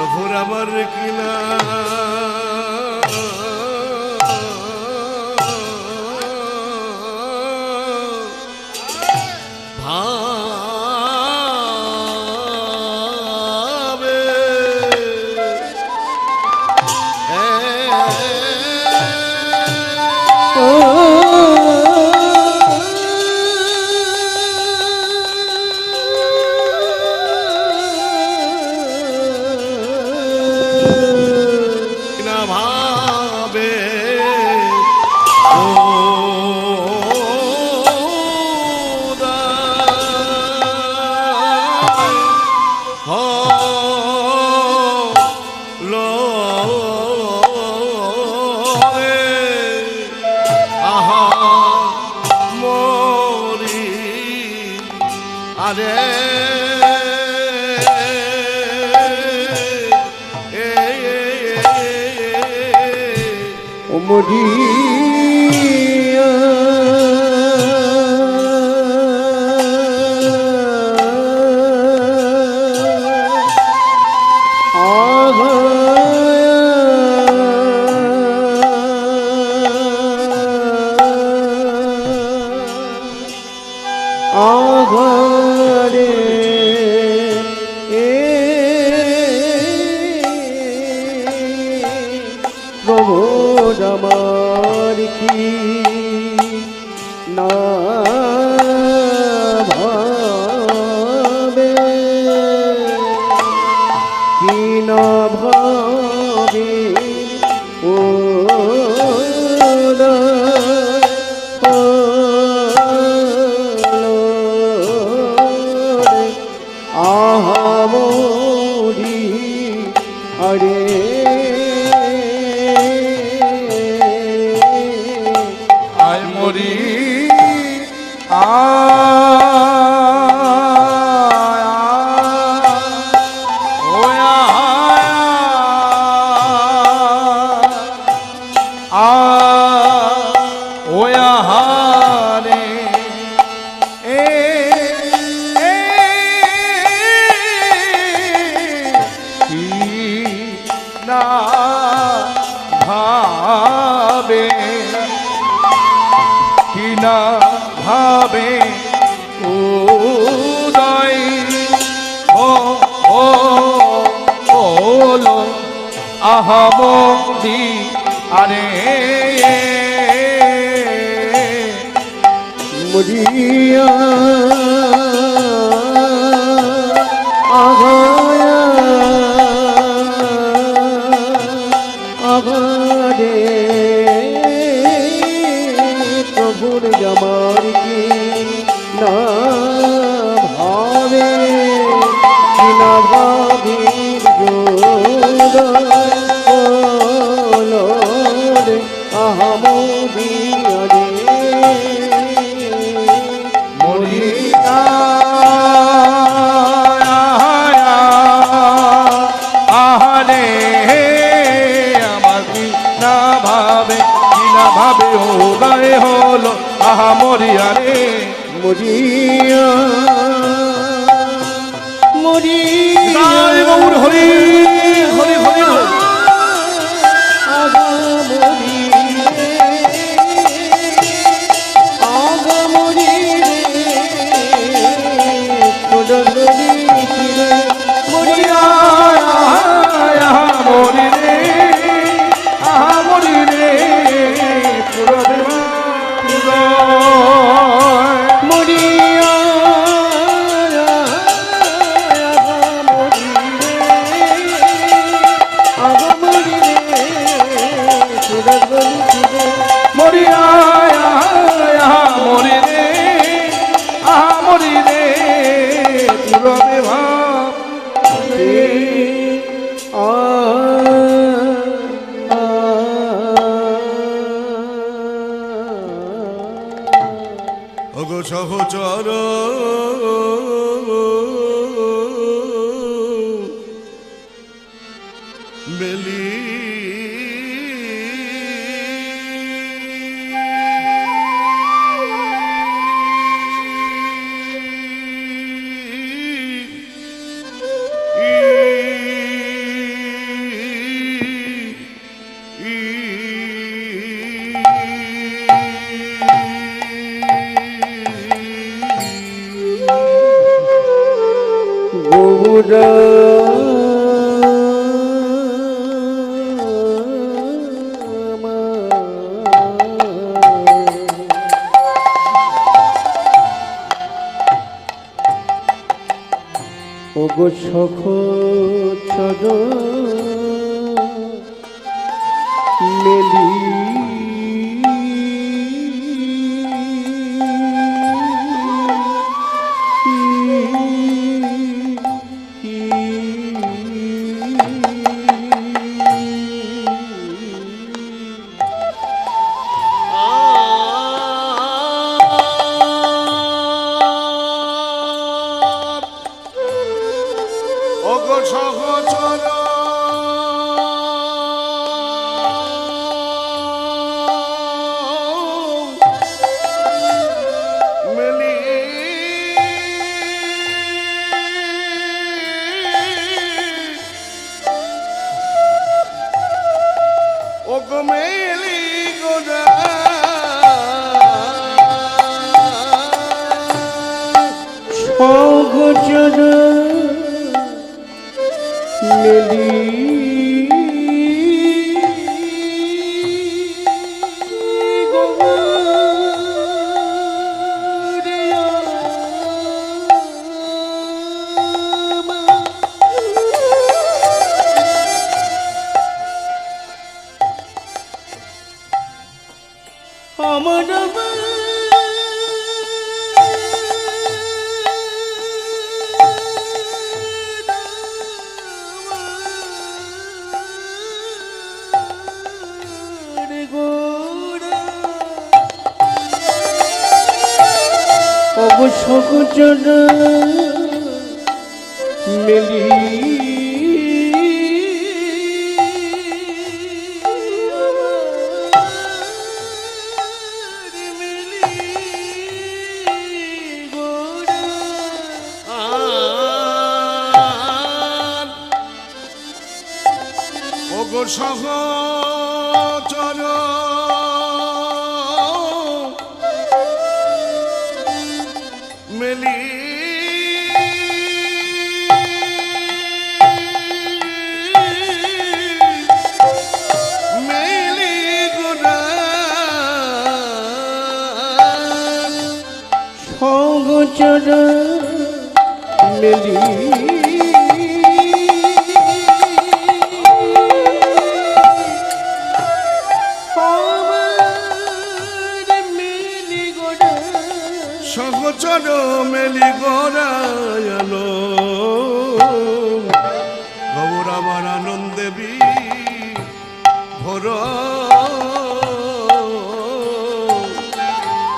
প্রভুর আমার কিনা ভাবে মরিয়া আঘরে প্রভু আমার কি না ভাবে কি না ভাবে ও আহামরি আরে ভাবে কিনা ভাবে উদয় হলো আহামদি আরে মরিয়া আঘায়া আঘারে প্রভুর জামার কি না ভাবে কি না ভাবি রে আহামদি আরে মরিয়া আহারে আমার কি না ভাবে উদয় হলো আহা মরিয়া রে মরিয়া মরিয়া হরি হরি হরি আগা মরি আগা মরি রে মরিয়া মরি রে আহা মরি রে মরিয়া আগা মরি রে মরিয়া মরি রে আহা মরি রে পুরবে ভাব ওগো সহচর বেলি ওগো সখ চর মেলি ওগো সহচর মেলি ওগো মেলি গোদা সখ চর মেলি আমার অবশ্য চর মেলি ওগো সহচর মেলি মেলি গোরা সখ চর মেলি সহচর মেলি গোরায়ালো গৌর আমার আনন্দেবী ভোর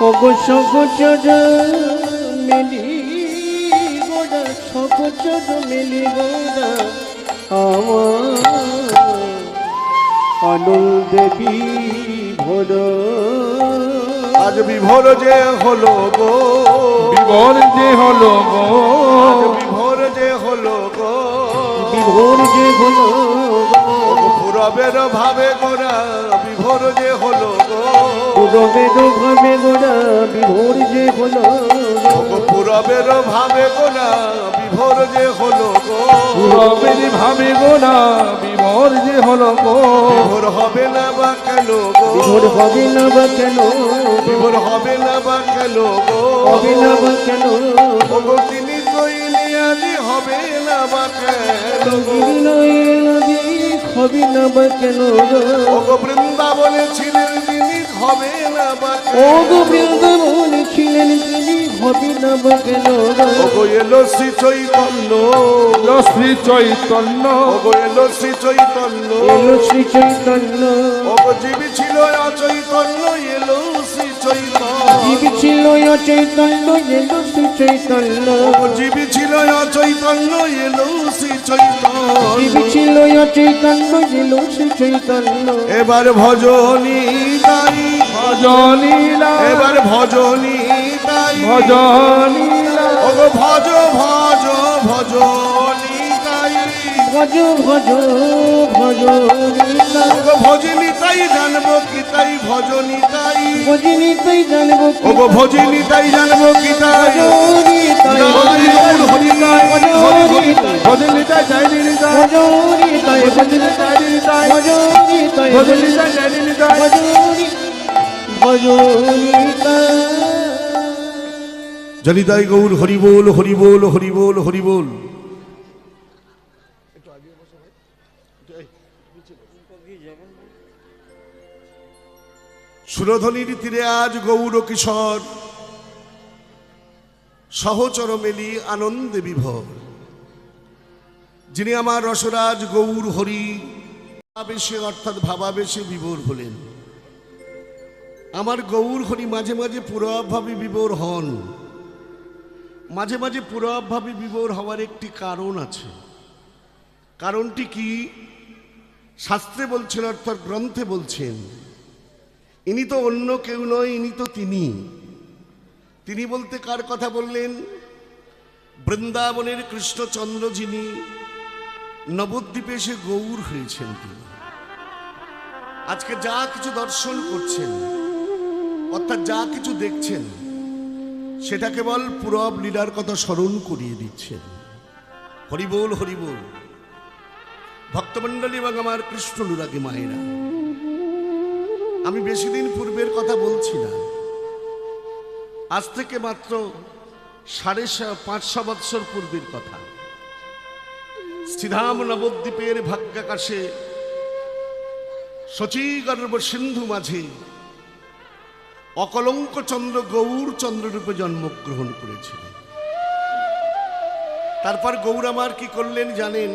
ওগো সখ চর মেলি গোড়া সখ চর মেলি গোড়া আমার আনন্দেবী ভোর আজ বিভোর যে হলো গো বিভোর যে হলো গো আজ বিভোর যে হলো গো বিভোর যে হলো পুরবের ভাবে গোরা বিভোর যে হলো গো পুরবের ভাবে গোড়া বিভোর যে হলো পুরবের ভাবে গোরা বিভোর যে হলো গো পুরবের ভাবে গো না বিভোর যে হলো গো বিভোর হবে না বা কেন গো বিভোর হবে না বা কেন বিভোর হবে না বা কেন গো হবে না বা কেন ওগো তিনি কইলিয়ালি হবে না বা কেন হবে না বা কেন ওগো বৃন্দাবনে ছিলেন তিনি হবে না বা ও কেন গো বৃন্দাবন ছিলেন তিনি হবে না বা কেন ওগো এলো শ্রী চৈতন্য শ্রী চৈতন্য ওগো এলো শ্রী চৈতন্য এলো শ্রী চৈতন্য ওগো জীবী ছিল অচৈতন্য এলো শ্রী চৈতন্য জীবী ছিল অচৈতন্য এলো শ্রী চৈতন্য ওগো জীবী ছিল অচৈতন্য এলো শ্রী চৈতন্য জীবী ছিল অচৈতন্য এলো শ্রী চৈতন্য এবার ভজনী তাই ভজনীলা এবার ভজনী তাই ভজনীলা ওগো ভজ ভজ ভজনী তাই ভজ ভজ ভজ ওগো ভজনী তাই জানবো কি তাই ভজনী তাই ভজনি তাই জানবো ওগো ভজনী তাই জানবো কি তাই ভজনি তাই নারী গৌর হরি তাই ভজনি তাই ভজনীতা জয়নীতা ভজনি তাই ভজনীতা জয়নীতা ভজনি তাই ভজনীতা জয়নীতা ভজনি ভজনি তাই জনিতাই গৌর হরি বল হরি বল হরি বল হরি বল সুরধনির তীরে আজ গৌর কিশোর সহচর মেলি আনন্দে বিভোর। যিনি আমার রসরাজ গৌর হরি আবেশে অর্থাৎ ভাবাবেশে বিভোর হলেন। আমার গৌর হরি মাঝে মাঝে পুরভাবে বিভোর হন। মাঝে মাঝে পুরভাবে বিভোর হওয়ার একটি কারণ আছে। কারণটি কি? শাস্ত্রে বলছেন অর্থাৎ গ্রন্থে বলছেন, ইনি তো অন্য কেউ নয়, ইনি তো তিনি। তিনি বলতে কার কথা বললেন? বৃন্দাবনের কৃষ্ণচন্দ্র, যিনি নবদ্বীপে এসে গৌর হয়েছেন। তিনি আজকে যা কিছু দর্শন করছেন অর্থাৎ যা কিছু দেখছেন সেটা কেবল পুরব লীলার কথা স্মরণ করিয়ে দিচ্ছেন। হরিবোল হরিবোল। ভক্তমণ্ডলী এবং আমার কৃষ্ণ অনুরাগী মায়েরা, আমি বেশি দিন পূর্বের কথা বলছি না, আজ থেকে মাত্র 550 বৎসর পূর্বের কথা। শ্রীধাম নবদ্বীপের ভাগ্যাকাশে শচীগর্ভ সিন্ধু মাঝে অকলঙ্ক চন্দ্র গৌর চন্দ্ররূপে জন্মগ্রহণ করেছিলেন। তারপর গৌর আমার কি করলেন জানেন?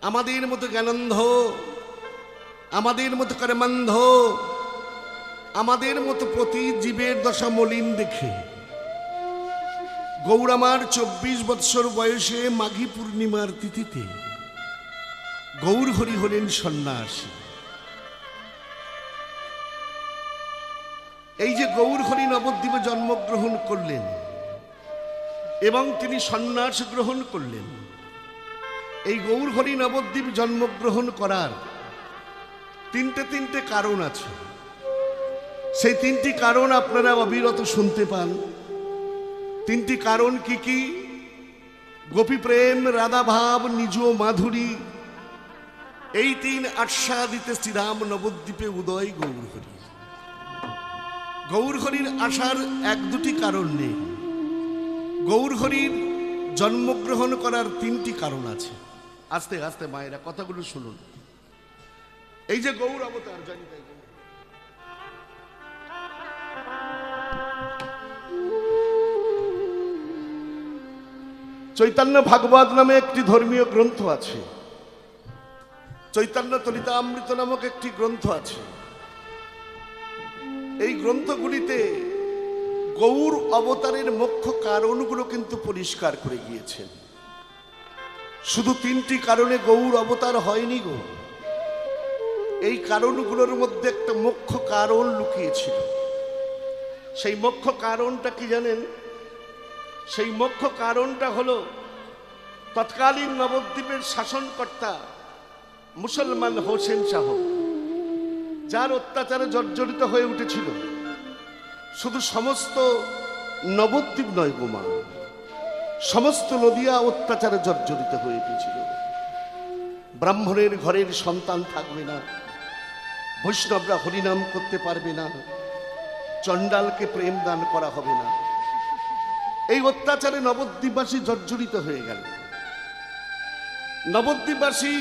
আমাদের মতো জ্ঞানন্ধ, আমাদের মতো কর্মান্ধ, আমাদের মতো প্রতি জীবের দশা মলিন দেখে গৌর আমার 24 বৎসর বয়সে মাঘী পূর্ণিমার তিথিতে গৌর হরি হলেন সন্ন্যাসী। এই যে গৌর হরি নবদ্বীপে জন্মগ্রহণ করলেন এবং তিনি সন্ন্যাস গ্রহণ করলেন, এই গৌর হরি নবদ্বীপ জন্মগ্রহণ করার তিনটে কারণ আছে। সেই তিনটি কারণ আপনারা অবিরত শুনতে পান। তিনটি কারণ কি কি? গোপী প্রেম, রাধা ভাব, নিজ মাধুরী, এই তিন আস্বাদিতে শ্রীরাম নবদ্বীপে উদয় গৌর হরি। গৌর হরির আসার এক দুটি কারণ নেই, গৌর হরির জন্মগ্রহণ করার তিনটি কারণ আছে। আস্তে আস্তে মায়েরা কথাগুলো শুনুন। এই যে গৌর অবতার, জানি তাই চৈতন্য ভাগবত নামে একটি ধর্মীয় গ্রন্থ আছে, চৈতন্য চরিতামৃত নামক একটি গ্রন্থ আছে। এই গ্রন্থগুলিতে গৌর অবতারের মুখ্য কারণগুলো কিন্তু পরিষ্কার করে গিয়েছেন। শুধু তিনটি কারণে গৌর অবতার হয়নি গো, এই কারণগুলোর মধ্যে একটা মুখ্য কারণ লুকিয়েছিল। সেই মুখ্য কারণটা কি জানেন? সেই মুখ্য কারণটা হলো তৎকালীন নবদ্বীপের শাসনকর্তা মুসলমান হোসেন শাহ, যার অত্যাচারে জর্জরিত হয়ে উঠেছিল শুধু সমস্ত নবদ্বীপ নয় গোমা, সমস্ত নদিয়া অত্যাচারে জর্জরিত হয়ে উঠেছিল। ব্রাহ্মণের ঘরের সন্তান থাকবে না, বৈষ্ণবরা হরিনাম করতে পারবে না, চণ্ডালকে প্রেম দান করা হবে না। এই অত্যাচারে নবদ্বীপবাসী জর্জরিত হয়ে গেল। নবদ্বীপবাসী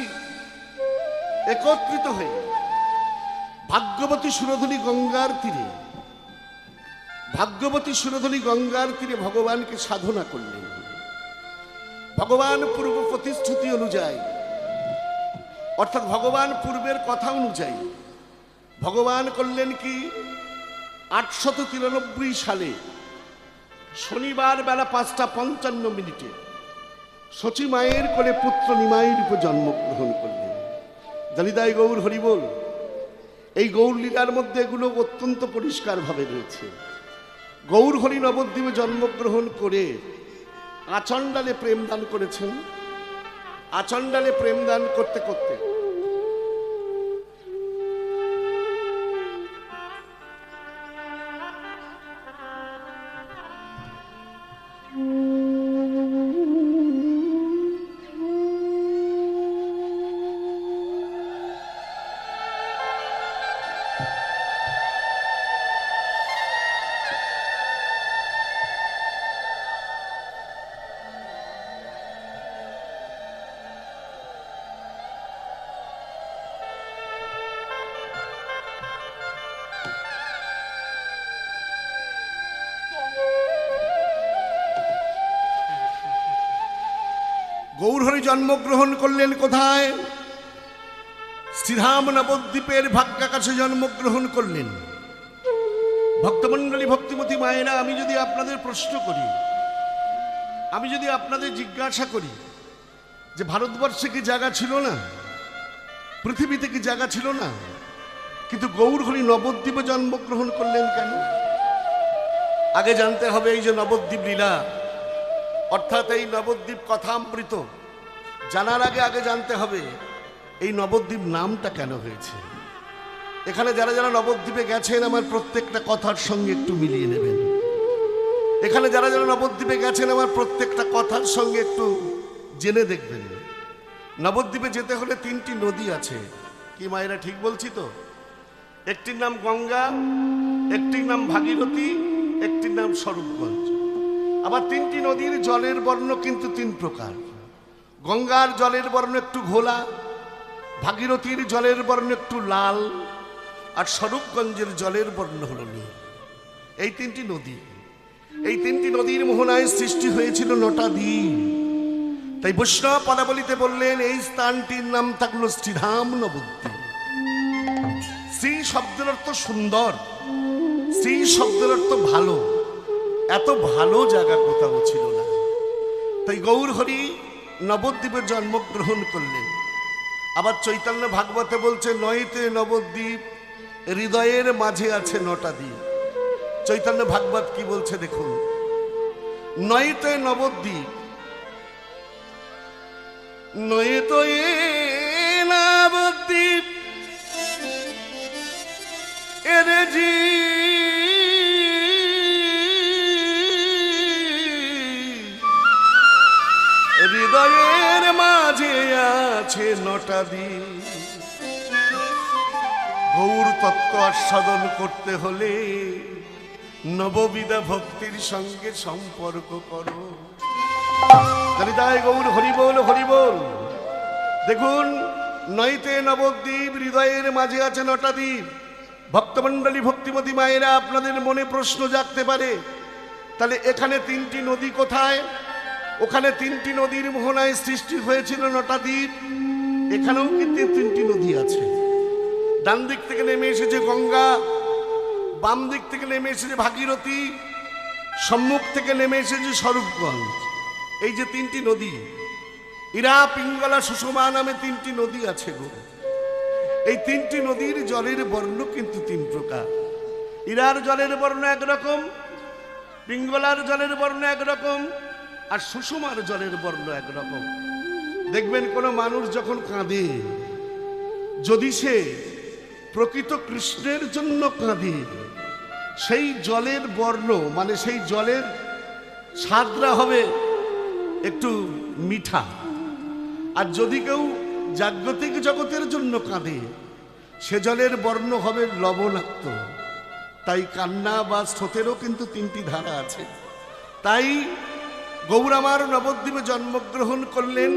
একত্রিত হয়ে ভাগ্যবতী সুরধনী গঙ্গার তীরে, ভাগ্যবতী সুরধনী গঙ্গার তীরে ভগবানকে সাধনা করলেন। ভগবান পূর্ব প্রতিশ্রুতি অনুযায়ী অর্থাৎ ভগবান পূর্বের কথা অনুযায়ী ভগবান করলেন কি? 893 সালে শনিবার বেলা 5:55 শচী মায়ের কোলে পুত্র নিমাই রূপে জন্মগ্রহণ করলেন। জানিদাই গৌর হরিবোল। এই গৌর লীলার মধ্যে এগুলো অত্যন্ত পরিষ্কারভাবে রয়েছে। গৌর হরি নবদ্বীপে জন্মগ্রহণ করে আচণ্ডালে প্রেম দান করেছেন। আচণ্ডালে প্রেম দান করতে করতে জন্মগ্রহণ করলেন কোথায়? শ্রীধাম নবদ্বীপের ভাগ্যাকাশে জন্মগ্রহণ করলেন। ভক্তমণ্ডলী, ভক্তিমতী মায়েরা, আমি যদি আপনাদের প্রশ্ন করি, আমি যদি আপনাদের জিজ্ঞাসা করি যে ভারতবর্ষে কি জায়গা ছিল না, পৃথিবীতে কি জায়গা ছিল না, কিন্তু গৌরহরি নবদ্বীপে জন্মগ্রহণ করলেন কেন? আগে জানতে হবে এই যে নবদ্বীপ লীলা, অর্থাৎ এই নবদ্বীপ কথামৃত জানার আগে জানতে হবে এই নবদ্বীপ নামটা কেন হয়েছে। এখানে যারা যারা নবদ্বীপে গেছেন আমার প্রত্যেকটা কথার সঙ্গে একটু মিলিয়ে নেবেন। এখানে যারা যারা নবদ্বীপে গেছেন আমার প্রত্যেকটা কথার সঙ্গে একটু জেনে দেখবেন। নবদ্বীপে যেতে হলে 3টি নদী আছে। কি মায়েরা ঠিক বলছি তো? একটির নাম গঙ্গা, একটির নাম ভাগীরথী, একটির নাম স্বরূপগঞ্জ। আবার 3টি নদীর জলের বর্ণ কিন্তু 3 প্রকার। গঙ্গার জলের বর্ণ একটু ঘোলা, ভাগীরথীর জলের বর্ণ একটু লাল, আর স্বরূপগঞ্জের জলের বর্ণ হলো নীল। এই 3টি নদী, এই 3টি নদীর মোহনায় সৃষ্টি হয়েছিল 9টা দ্বীপ। তাই বৈষ্ণব পদাবলিতে বললেন এই স্থানটির নাম থাকলো শ্রীধাম নবদ্বীপ। শ্রী শব্দের অর্থ সুন্দর, শ্রী শব্দের অর্থ ভালো। এত ভালো জায়গা কোথাও ছিল না। তাই গৌরহরি নবদ্বীপে জন্মগ্রহণ করলেন। আবার চৈতন্য ভাগবতে বলছে নয়তে নবদ্বীপ, হৃদয়ের মাঝে আছে 9টা দ্বীপ। চৈতন্য ভাগবত কি বলছে দেখুন, নয়তে নবদ্বীপ, নয়তে নবদ্বীপ এর জি হৃদয়ের মাঝে আছে 9টা দ্বীপ। গৌর তত্ত্ব আস্বাদন করতে হলে নববিধা ভক্তির সঙ্গে সম্পর্ক করো। তাই গৌর হরিবোল হরিবোল। দেখুন, নয়তে নবদ্বীপ, হৃদয়ের মাঝে আছে 9টা দ্বীপ। ভক্তমণ্ডলী, ভক্তিমতী মায়েরা, আপনাদের মনে প্রশ্ন জাগতে পারে তাহলে এখানে 3টি নদী কোথায়? ওখানে 3টি নদীর মোহনায় সৃষ্টি হয়েছিল 9টা দ্বীপ। এখানেও কিন্তু 3টি নদী আছে। ডান দিক থেকে নেমে এসেছে গঙ্গা, বাম দিক থেকে নেমে এসেছে ভাগীরথী, সম্মুখ থেকে নেমে এসেছে স্বরূপগঞ্জ। এই যে 3টি নদী, ইরা, পিঙ্গলা, সুষমা নামে 3টি নদী আছে গো। এই 3টি নদীর জলের বর্ণ কিন্তু 3 প্রকার। ইরার জলের বর্ণ একরকম, পিঙ্গলার জলের বর্ণ একরকম, আর সুষমার জলের বর্ণ একরকম। দেখবেন কোনো মানুষ যখন কাঁদে, যদি সে প্রকৃত কৃষ্ণের জন্য কাঁদে, সেই জলের বর্ণ মানে সেই জলের স্বাদটা হবে একটু মিঠা। আর যদি কেউ জাগতিক জগতের জন্য কাঁদে, সে জলের বর্ণ হবে লবণাক্ত। তাই কান্না বা স্রোতেরও কিন্তু 3টি ধারা আছে। তাই গৌরামার নবদ্বীপে জন্মগ্রহণ করলেন।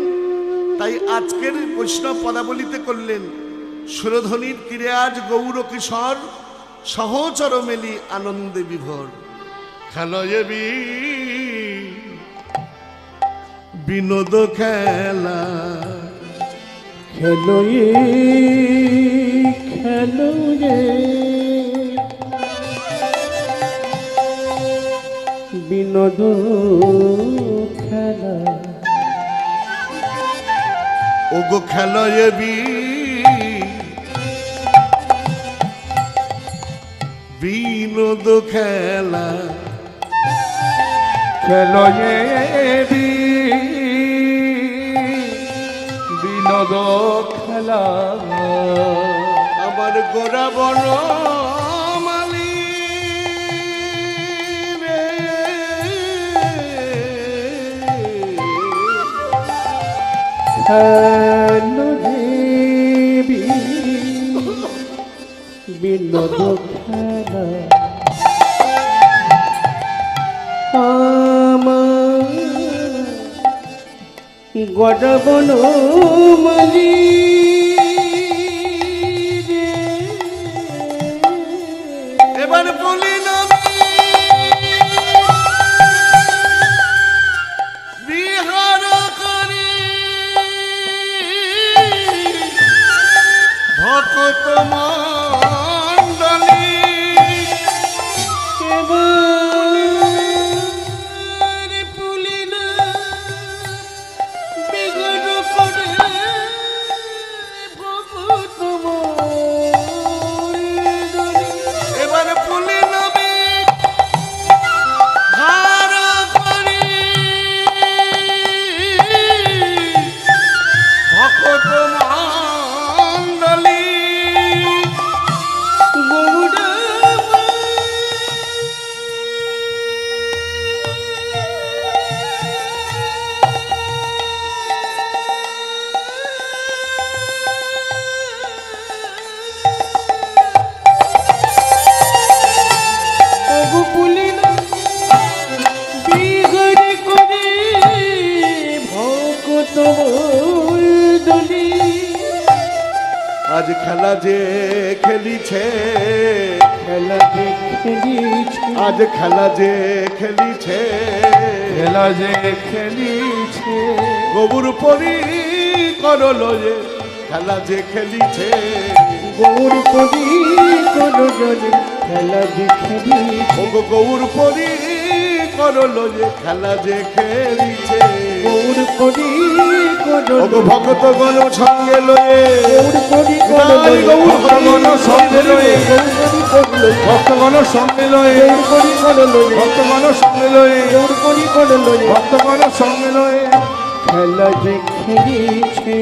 তাই আজকের বৈষ্ণব পদাবলিতে করলেন সুরধ্বনির তীরে আজ গৌর কিশোর, সহচর মেলি আনন্দে বিভোর। খেলয়ে বিনোদ খেলা, খেলো খেলো বিনোদ খেলা। ওগো খেলয়ে বিনোদ খেলা, খেলয়ে বিনোদ খেলা। আমার গোরা বন মালি রে, খেলো বিনোদ খেলা। আমার গড়বন মালি রে, এবার বলি না বিহার করি ভকত মণ্ডলী এবার পুলি নবী হার করি ভকত মণ্ডলী আজ খেলা যে খেলিছে খেলা যে খেলিছে আজ খেলা যে খেলিছে খেলা যে খেলিছে গবুর পরি করল যে খেলা যে খেলিছে গৌর করি কোন জনে খেলা যে খেলিছে ও গো গৌর পরি করল যে খেলা যে খেলিছে গৌর করি কোন ও গো ভক্ত গণ সঙ্গে লয়ে গৌর করি কোন নাই গৌর ভক্তগণ সঙ্গে লয়ে ভক্তগণ সঙ্গে লয়ে গৌর করি কোন লয়ে ভক্তগণ সঙ্গে লয়ে গৌর করি কোন লয়ে ভক্তগণ সঙ্গে লয়ে খেলা যে খেলিছে